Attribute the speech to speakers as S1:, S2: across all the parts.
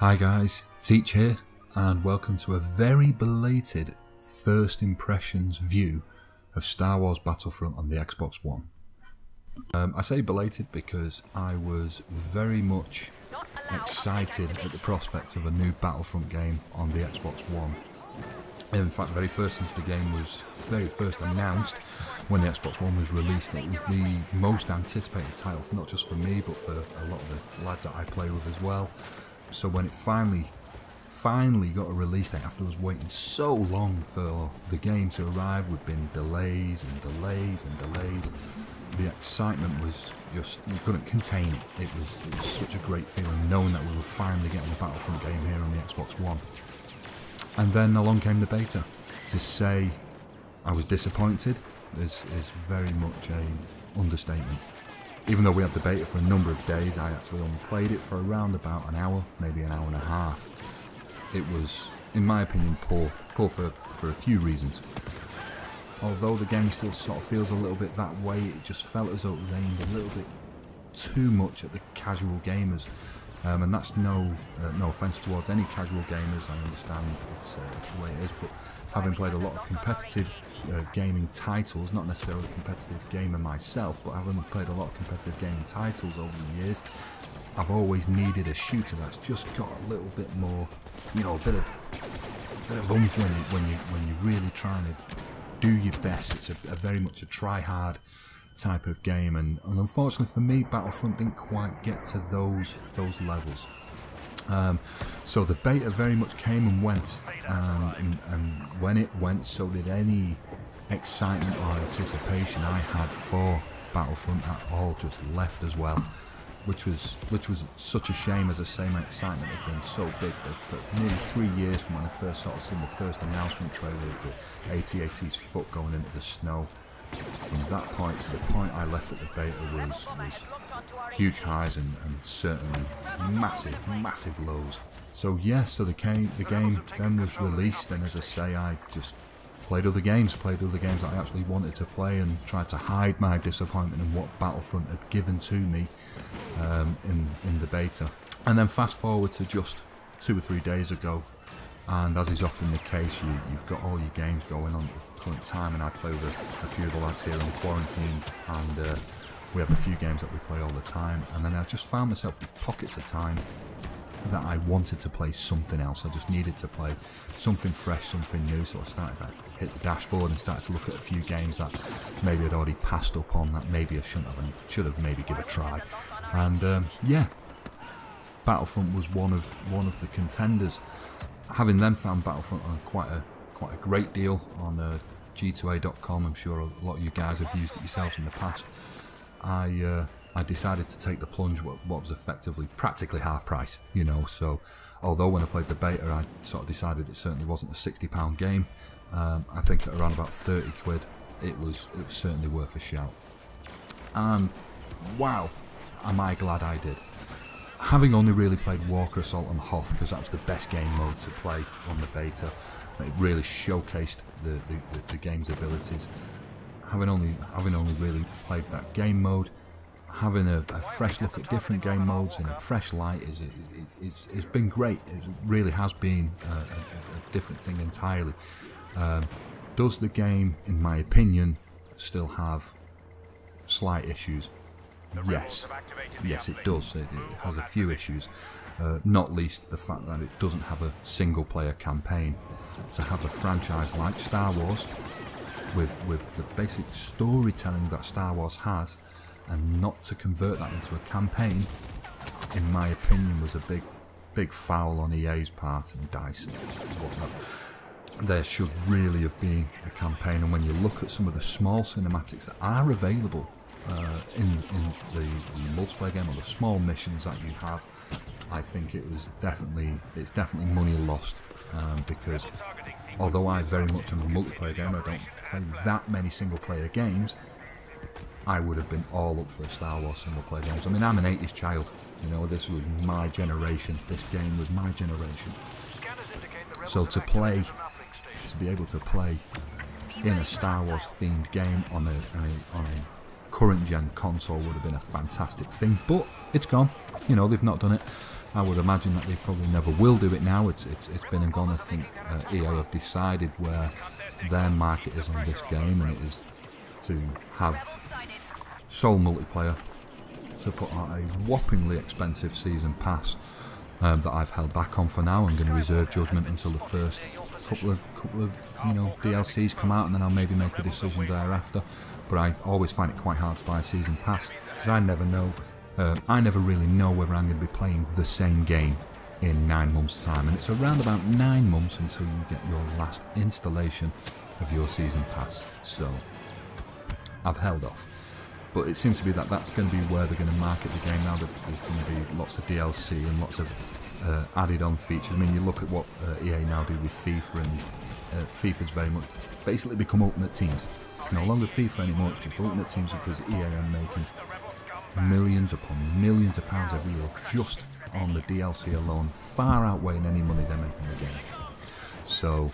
S1: Hi guys, Teach here, and welcome to a very belated first impressions view of Star Wars Battlefront on the Xbox One. I say belated because I was very much excited at the prospect of a new Battlefront game on the Xbox One. In fact, the very first since the game was very first announced when the Xbox One was released, it was the most anticipated title, not just for me but for a lot of the lads that I play with as well. So when it finally got a release date after I was waiting so long for the game to arrive, we've been delays and delays and delays. The excitement was just, you couldn't contain it. It was such a great feeling knowing that we were finally getting a Battlefront game here on the Xbox One. And then along came the beta. To say I was disappointed is very much an understatement. Even though we had the beta for a number of days, I actually only played it for around about an hour, maybe an hour and a half. It was, in my opinion, poor for a few reasons. Although the game still sort of feels a little bit that way, it just felt as though it was aimed a little bit too much at the casual gamers. And that's no offence towards any casual gamers. I understand it's the way it is, but having played a lot of competitive gaming titles, not necessarily a competitive gamer myself, but having played a lot of competitive gaming titles over the years, I've always needed a shooter that's just got a little bit more, a bit of oomph when you're really trying to do your best. It's a very much a try hard type of game, and unfortunately for me, Battlefront didn't quite get to those levels. So the beta very much came and went, and when it went, so did any excitement or anticipation I had for Battlefront at all. Just left as well, which was such a shame. As I say, my excitement had been so big for nearly 3 years from when I first sort of seen the first announcement trailer of the AT-AT's foot going into the snow. From that point to the point I left at the beta was huge highs and certainly massive lows. So yeah, so the game then was released, and as I say, I just played other games that I actually wanted to play, and tried to hide my disappointment in what Battlefront had given to me in the beta. And then fast forward to just 2 or 3 days ago, and as is often the case, you've got all your games going on at the current time, and I play with a few of the lads here in quarantine, and we have a few games that we play all the time. And then I just found myself with pockets of time that I wanted to play something else. I just needed to play something fresh, something new. So I started to hit the dashboard and started to look at a few games that maybe I'd already passed up on, that maybe I shouldn't have and should have maybe give a try. And yeah, Battlefront was one of the contenders. Having then found Battlefront on quite a great deal on G2A.com, I'm sure a lot of you guys have used it yourselves in the past. I decided to take the plunge, what was effectively practically half price, So although when I played the beta, I sort of decided it certainly wasn't a £60 game, I think at around about 30 quid, it was certainly worth a shout. And wow, am I glad I did. Having only really played Walker Assault and Hoth, because that was the best game mode to play on the beta, it really showcased the game's abilities. Having only really played that game mode, having a fresh look at different game modes in a fresh light it's been great. It really has been a different thing entirely. Does the game, in my opinion, still have slight issues? Yes, it does. It has a few issues, not least the fact that it doesn't have a single player campaign. To have a franchise like Star Wars with the basic storytelling that Star Wars has, and not to convert that into a campaign, in my opinion, was a big foul on EA's part and DICE and whatnot. There should really have been a campaign, and when you look at some of the small cinematics that are available in the multiplayer game, or the small missions that you have, I think it's definitely money lost, because although I very much am a multiplayer gamer, I don't play that many single player games, I would have been all up for a Star Wars single player games. I mean, I'm an 80s child, this was my generation, this game was my generation. So to be able to play in a Star Wars themed game on a current gen console would have been a fantastic thing, but it's gone. You know, they've not done it. I would imagine that they probably never will do it now. It's been and gone. I think EA have decided where their market is on this game, and it is to have sole multiplayer, to put out a whoppingly expensive season pass that I've held back on for now. I'm going to reserve judgment until the first couple of DLCs come out, and then I'll maybe make a decision thereafter. But I always find it quite hard to buy a season pass because I never know. I never really know whether I'm going to be playing the same game in 9 months' time, and it's around about 9 months until you get your last installation of your season pass. So I've held off. But it seems to be that that's going to be where they're going to market the game now. That there's going to be lots of DLC and lots of added-on features. I mean, you look at what EA now do with FIFA, and FIFA's very much basically become Ultimate Teams. It's no longer FIFA anymore, it's just Ultimate Teams because EA are making millions upon millions of pounds every year just on the DLC alone, far outweighing any money they're making in the game. So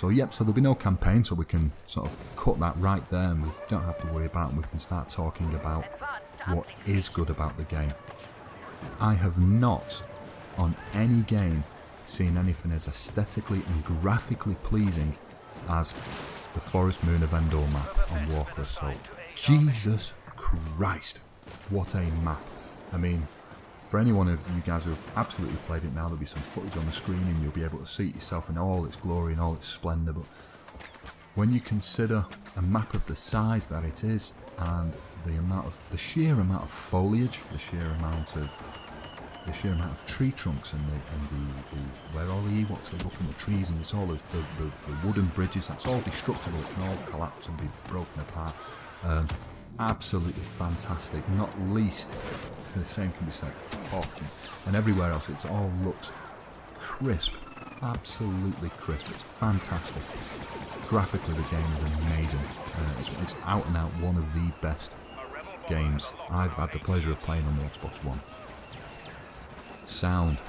S1: there'll be no campaign, so we can sort of cut that right there, and we don't have to worry about it, and we can start talking about what is good about the game. I have not, on any game, seen anything as aesthetically and graphically pleasing as the Forest Moon of Endor map on Walker Assault. Jesus Christ, what a map. I mean, for anyone of you guys who have absolutely played it now, there'll be some footage on the screen and you'll be able to see it yourself in all its glory and all its splendour. But when you consider a map of the size that it is, and the sheer amount of foliage, the sheer amount of tree trunks, and where all the Ewoks live up in the trees, and it's all the wooden bridges, that's all destructible. It can all collapse and be broken apart. Absolutely fantastic. Not least, the same can be said for Hoth and everywhere else. It all looks crisp, absolutely crisp. It's fantastic. Graphically, the game is amazing. It's out and out one of the best games I've had the pleasure of playing on the Xbox One. Sound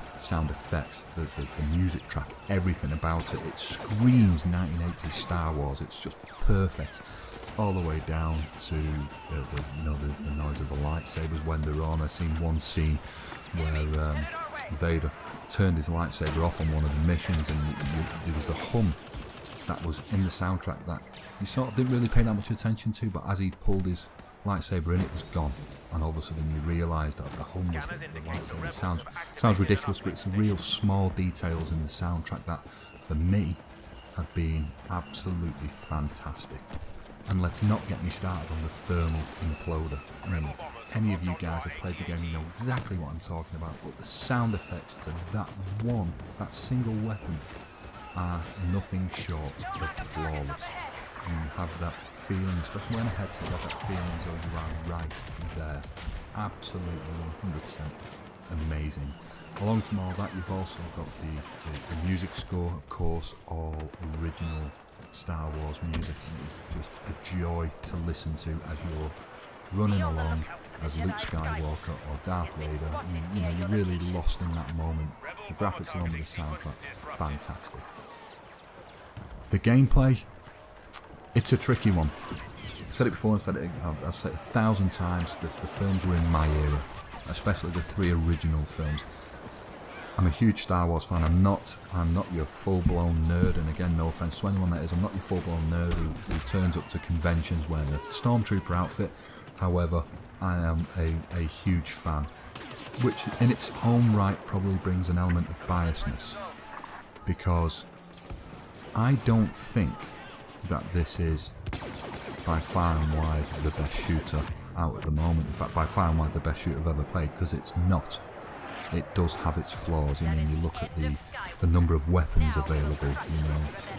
S1: effects, the music track, everything about it. It screams 1980s Star Wars. It's just perfect. All the way down to the noise of the lightsabers when they're on. I've seen one scene where Vader turned his lightsaber off on one of the missions, and there was the hum that was in the soundtrack that you sort of didn't really pay that much attention to, but as he pulled his lightsaber in, it was gone, and all of a sudden you realised that the hum was the lightsaber. It sounds ridiculous, but it's the real small details in the soundtrack that, for me, have been absolutely fantastic. And let's not get me started on the thermal imploder. I mean, if any of you guys have played the game, you know exactly what I'm talking about, but the sound effects to that single weapon, are nothing short of flawless. You have that feeling, especially when a headset, you have that feeling as though you are right there. Absolutely 100% amazing. Along from all that, you've also got the music score, of course, all original Star Wars music, and it's just a joy to listen to as you're running along as Luke Skywalker or Darth Vader. You're really lost in that moment. The graphics along with the soundtrack, fantastic. The gameplay, it's a tricky one. I've said it before, I've said it 1,000 times. The films were in my era, especially the 3 original films. I'm a huge Star Wars fan. I'm not your full-blown nerd, and again, no offence to anyone that is, I'm not your full-blown nerd who turns up to conventions wearing a Stormtrooper outfit. However, I am a huge fan, which in its own right probably brings an element of biasness, because I don't think that this is by far and wide the best shooter out at the moment. In fact, by far and wide the best shooter I've ever played, because it's not. It does have its flaws. I mean, you look at the number of weapons available.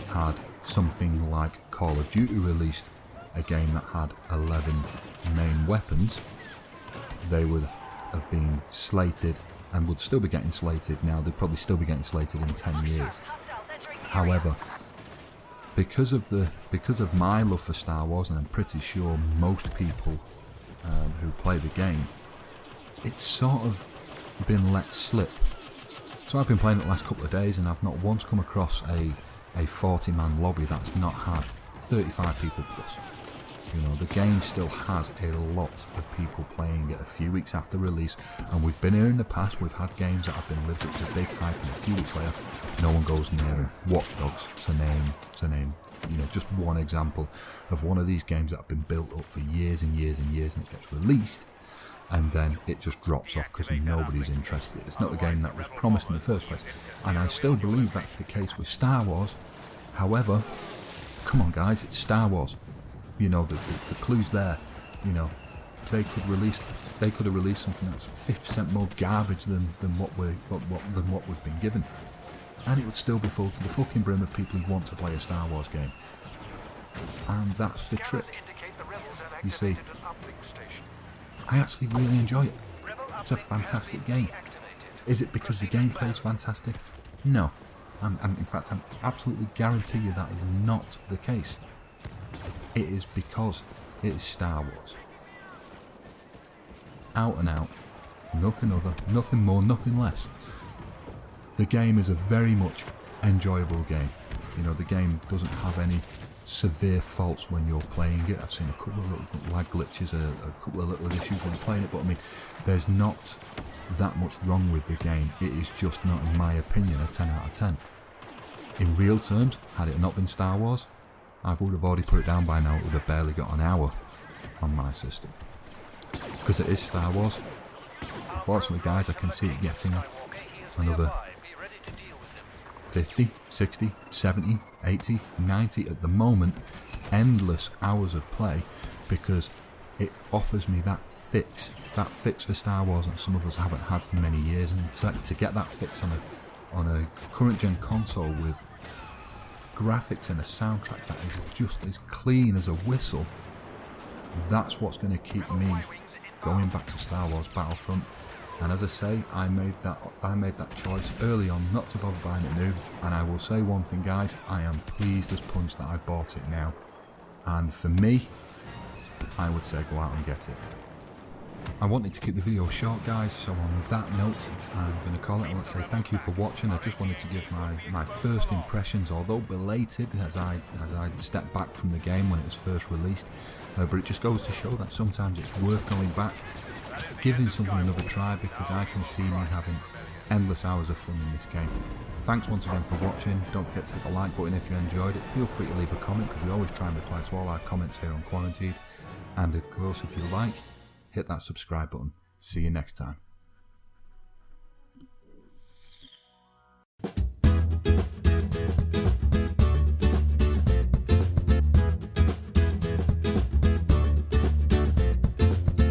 S1: Had something like Call of Duty released a game that had 11 main weapons, they would have been slated and would still be getting slated now. They'd probably still be getting slated in 10 years. However, because of my love for Star Wars, and I'm pretty sure most people who play the game, it's sort of been let slip. So I've been playing it the last couple of days, and I've not once come across a 40-man lobby that's not had 35 people plus. You know, the game still has a lot of people playing it a few weeks after release, and we've been here in the past, we've had games that have been lived up to big hype, and a few weeks later, no one goes near them. Watch Dogs, to name, you know, just one example of one of these games that have been built up for years and years and years, and it gets released, and then it just drops off because nobody's interested. It's not a game that was promised in the first place, and I still believe that's the case with Star Wars. However, come on guys, it's Star Wars. You know, the clue's there. You know, they could have released something that's 50% more garbage than what we've been given, and it would still be full to the fucking brim of people who want to play a Star Wars game. And that's the trick. You see, I actually really enjoy it. It's a fantastic game. Is it because the gameplay is fantastic? No. In fact, I'm absolutely guarantee you that is not the case. It is because it is Star Wars. Out and out. Nothing other, nothing more, nothing less. The game is a very much enjoyable game. You know, the game doesn't have any severe faults when you're playing it. I've seen a couple of little lag glitches, a couple of little issues when playing it, but I mean, there's not that much wrong with the game. It is just not, in my opinion, a 10 out of 10. In real terms, had it not been Star Wars, I would have already put it down by now. It would have barely got an hour on my system. Because it is Star Wars. Unfortunately, guys, I can see it getting another 50, 60, 70, 80, 90 at the moment. Endless hours of play, because it offers me that fix for Star Wars that some of us haven't had for many years. And to get that fix on a current gen console with graphics and a soundtrack that is just as clean as a whistle, that's what's going to keep me going back to Star Wars Battlefront. And as I say, I made that choice early on not to bother buying it new, and I will say one thing guys, I am pleased as punch that I bought it now. And for me, I would say go out and get it. I wanted to keep the video short guys, so on that note I'm going to call it. I want to say thank you for watching. I just wanted to give my first impressions, although belated, as I stepped back from the game when it was first released, but it just goes to show that sometimes it's worth going back, giving something another try, because I can see me having endless hours of fun in this game. Thanks once again for watching. Don't forget to hit the like button if you enjoyed it. Feel free to leave a comment, because we always try and reply to all our comments here on Quarantined. And of course, if you like, hit that subscribe button. See you next time.